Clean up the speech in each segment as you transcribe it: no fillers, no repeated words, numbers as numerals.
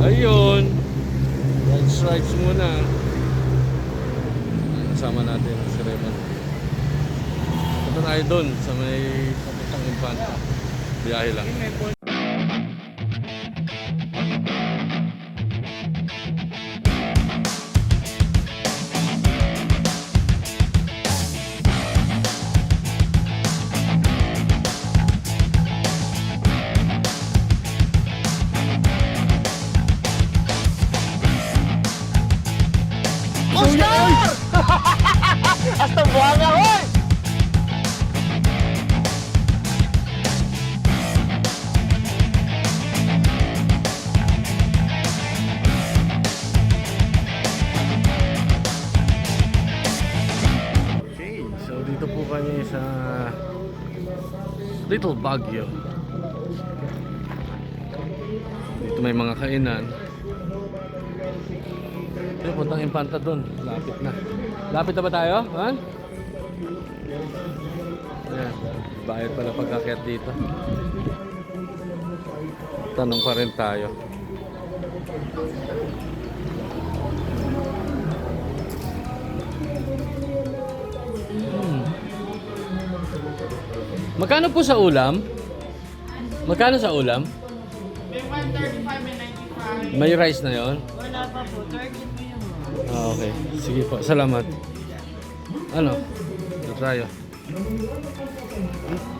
Ayun. Rides muna. Kasama natin si Raymond. Punta tayo doon sa may papuntang Infanta. Biyahe lang. Hasta buhanga, hoy! Okay, so dito po kami sa Little Baguio. Dito may mga kainan. Ito, puntang Infanta doon. Lapit na. Lapit na ba tayo? Han? Ayan. Bayad pala pagkakyat dito. Tanong pa rin tayo. Magkano po sa ulam? Magkano sa ulam? May 135 and 95. May rice na yon? Wala pa po. Target mo yun. Ah, okay. Sige po. Salamat. Ano? Ito tayo.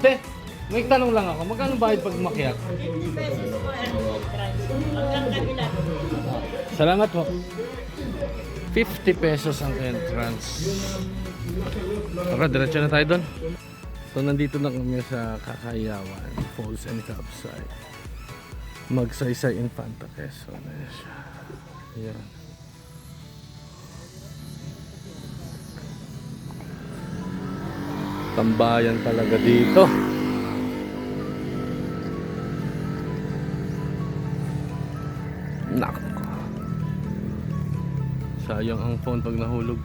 Te, may tanong lang ako. Magkano bayad pag umakyat? 50 pesos po and entrance. Hanggang kabila. Salamat po. 50 pesos ang entrance. Tara, diretso na tayo doon. So, nandito na kami sa Kakayawan Falls and Campsite. Magsaysay Infanta, Quezon. Ayan siya. Ayan. Tambayan talaga dito. Nako. Sayang ang phone pag nahulog.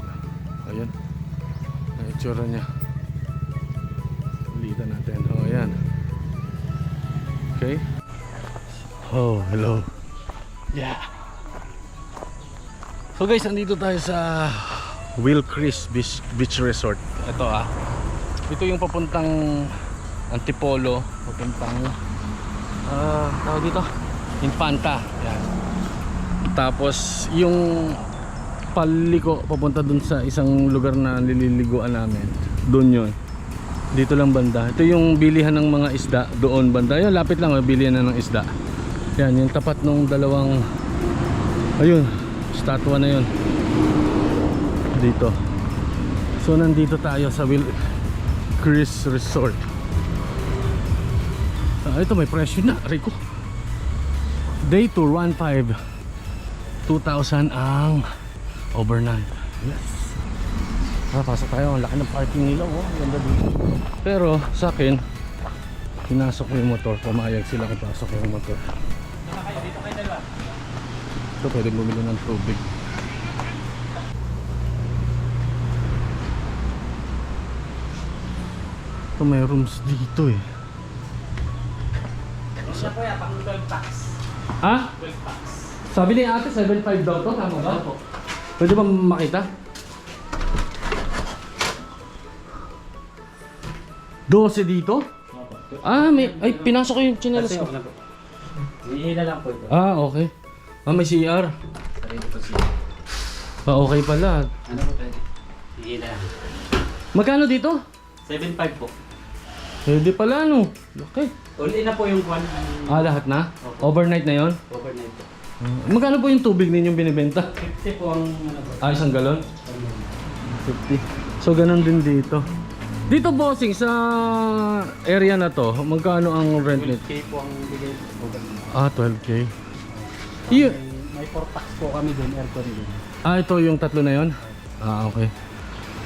Ayun. Ang itsura niya. Ulitan natin. Oh, ayan. Okay. Oh, hello. Yeah. So guys, andito tayo sa Wilcris Beach Resort. Ito ito yung papuntang Antipolo, papuntang tawag dito, Infanta. Yan. Tapos yung paliko papunta dun sa isang lugar na nililiguan namin. Doon yun. Dito lang banda. Ito yung bilihan ng mga isda doon banda. Ayun, lapit lang bilihan na ng isda. Yan, yung tapat nung dalawang ayun, statwa na yun. Dito. So nandito tayo sa Wilcris Resort. Ito may presyo na, Rico. Day tour 1.5 2,000 ang overnight. Yes. Pasok tayo. Ang laki ng parking nila. Oh, ganda dito. Pero sa akin, pinasok ko yung motor. Pumayag sila kung pasok ko yung motor. Dito kayo dalawa. Ito pwede bumili ng tubig. Ito may rooms dito eh. Siya po yan, pang 12 packs. Ah? 12 packs. Sabi ni ate 7.5 daw to, tama ba? Opo. Pwede ba makita? 12 dito? Opo. Ah, may ay pinasok ko yung chinelas ko. Hihila lang po ito. Ah, okay. Ah, may CR. Sarili po siya. Ah, okay pala. Ano po pwede? Hihila lang. Magkano dito? 7.5 po. Pwede pala no. Okay. All in na po yung kwan. Ah, lahat na? Opo. Overnight na yon? Overnight po. Magkano po yung tubig ninyong binibenta? 50 po ang ano po. Ah, isang galon? 50. So, ganun din dito. Dito bossing, sa area na to, magkano ang rent nito? 12K po ang bigay po. Overnight. Ah, 12K. Iyo. May 4 packs po kami doon, aircon din. Ah, ito yung tatlo na yon? Ah, okay.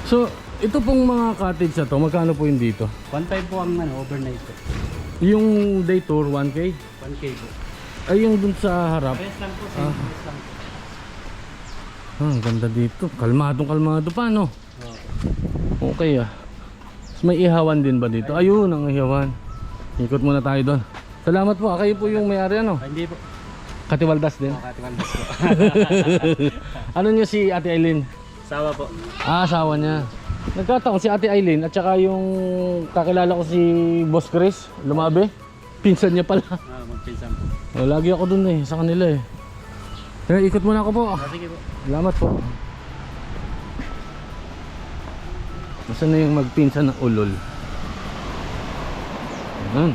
So, ito pong mga cottage na to, magkano po yung dito? 1.5 po ang ano, overnight po. Yung day tour, 1K? 1K po. Ay, yung dun sa harap. Best lang po, same best lang po. Ah, ang ganda dito. Kalmadong-kalmado pa, no? Okay ah. May ihawan din ba dito? Ayun, ang ihawan. Ikot muna tayo doon. Salamat po. Kayo po yung may-ari, ano? Ah, hindi po. Katiwaldas din. Katiwaldas po. Ano niyo si Ate Aileen? Sawa po. Asawa niya. Nagkataon si Ate Aileen at saka yung kakilala ko si Boss Chris, Lumabe. Pinsan niya pala. Magpinsan po. Lagi ako dun eh, sa kanila eh. Kaya ikot muna ako po. Sige po. Salamat po. Nasaan na yung magpinsan ng ulol? Ayan.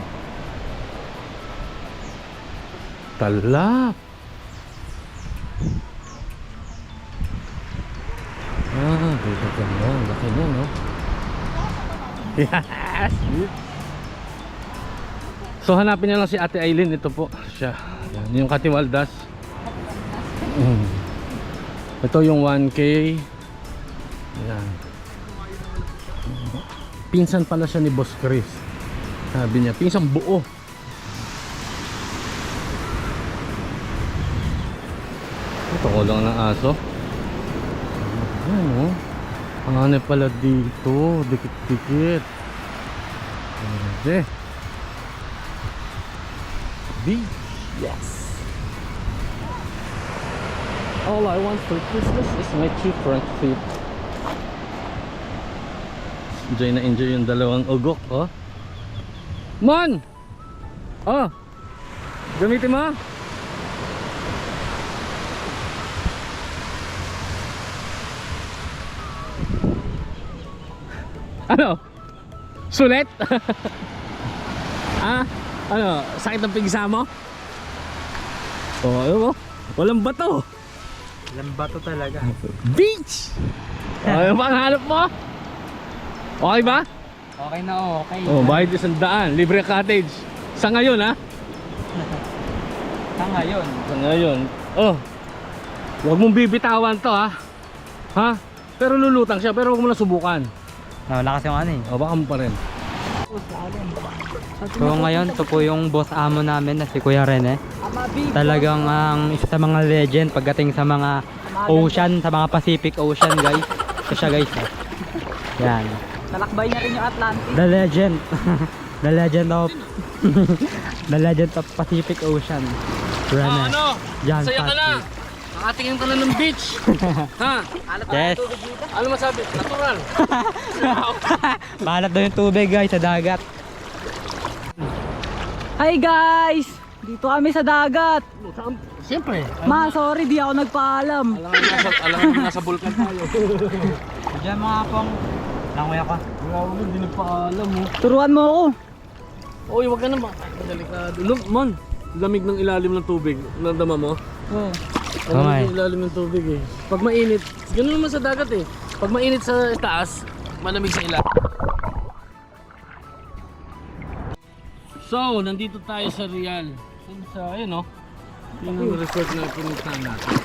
Talap. Dito ka na. Laki na, no? Yes! So hanapin niyo lang si Ate Aileen. Ito po siya. Yan, yung Katiwaldas. Ito yung 1K. Yan. Pinsan pala siya ni Boss Chris. Sabi niya, pinsan buo. Ito ko lang ng aso. Ayan, oh. Ang hanep pala dito. Dikit-dikit. Pwede. Beach. Yes. All I want for Christmas is my 2 front feet. Enjoy na enjoy yung dalawang ugok, oh. Mon! Oh! Gamitin mo? Ano? Sulit? Ah? Ano? Sakit ng pigsa mo? Oh, ano mo? Walang bato. Lambato talaga. Beach! Oh, yung panghanap mo? Okay ba? Okay na okay. Oh, bayad 100. Libre cottage. Sa ngayon, ha? Sa ngayon. Sa ngayon. Oh. Huwag mong bibitawan to, ha? Ha? Pero lulutang siya, pero huwag mo na subukan. Lakas yung ano eh. O, baka mo pa rin. So ngayon, ito po yung boss amo namin na si Kuya Rene. Talagang ang isa sa mga legend pagdating sa mga ocean, sa mga Pacific Ocean, guys. Ito siya, guys. Yan. Talakbay niya rin yung Atlantic. The legend. The legend of The legend of Pacific Ocean. Rene. ano? John Saya ka na. Patrick. Nakatingin ka na ng beach. Ha? Yes. Ano masabi? Natural. Balat daw yung tubig, guys, sa dagat. Hi guys! Dito kami sa dagat. Siyempre. Ma, sorry, di ako nagpaalam. Alam mo nasa bulkan tayo. Diyan mga pong langoy ako. Grabe, hindi nagpaalam mo. Turuan mo ako. Oy, wag ka na ba? Delikado. Mon, lamig ng ilalim ng tubig. Nandama mo? Oh. Ang Okay. ilalim ng tubig eh. Pag mainit, ganoon naman sa dagat eh. Pag mainit sa taas, malamig sa ilalim. So, nandito tayo sa Real. Sa, ayun oh. Yung resort na pinuntahan natin.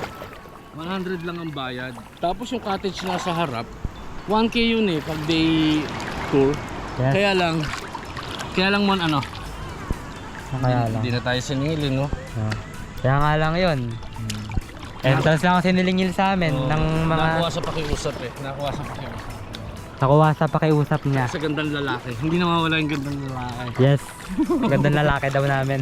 100 lang ang bayad. Tapos yung cottage na sa harap, 1K yun eh pag day tour. Yes. Kaya lang mon ano. Kaya lang. Hindi na tayo siningilin no. Kaya nga lang yun. Entrance lang kasi nilingil sa amin ng mga Nakuha sa pakiusap eh. Nakuha sa pakiusap. nakuha sa pakiusap niya. Sa gandang lalaki. Hindi na mawala yung gandang lalaki. Yes. Gandang lalaki daw namin.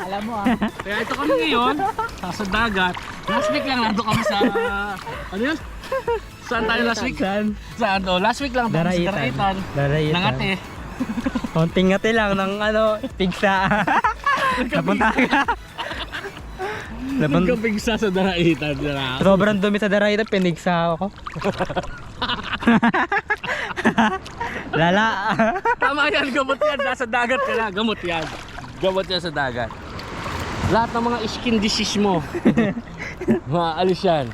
Alam mo ah. Kaya ito kami ngayon, sa dagat. Last week lang nandun kami sa... Ano yun? Saan tayo last week? Saan? Oh, last week lang tayo sa Daraitan. Daraitan. Nangate. Konting ngati lang ng ano, pigsa. Napunta ka. Nagkapigsa sa Daraitan. Sobrang dumi sa Daraitan, pinigsa ako. Lala. Tama yan, gamot yan. Nasa dagat ka na. Gamot yan. Gamot yan sa dagat. Lahat ng mga skin disease mo, maalis yan.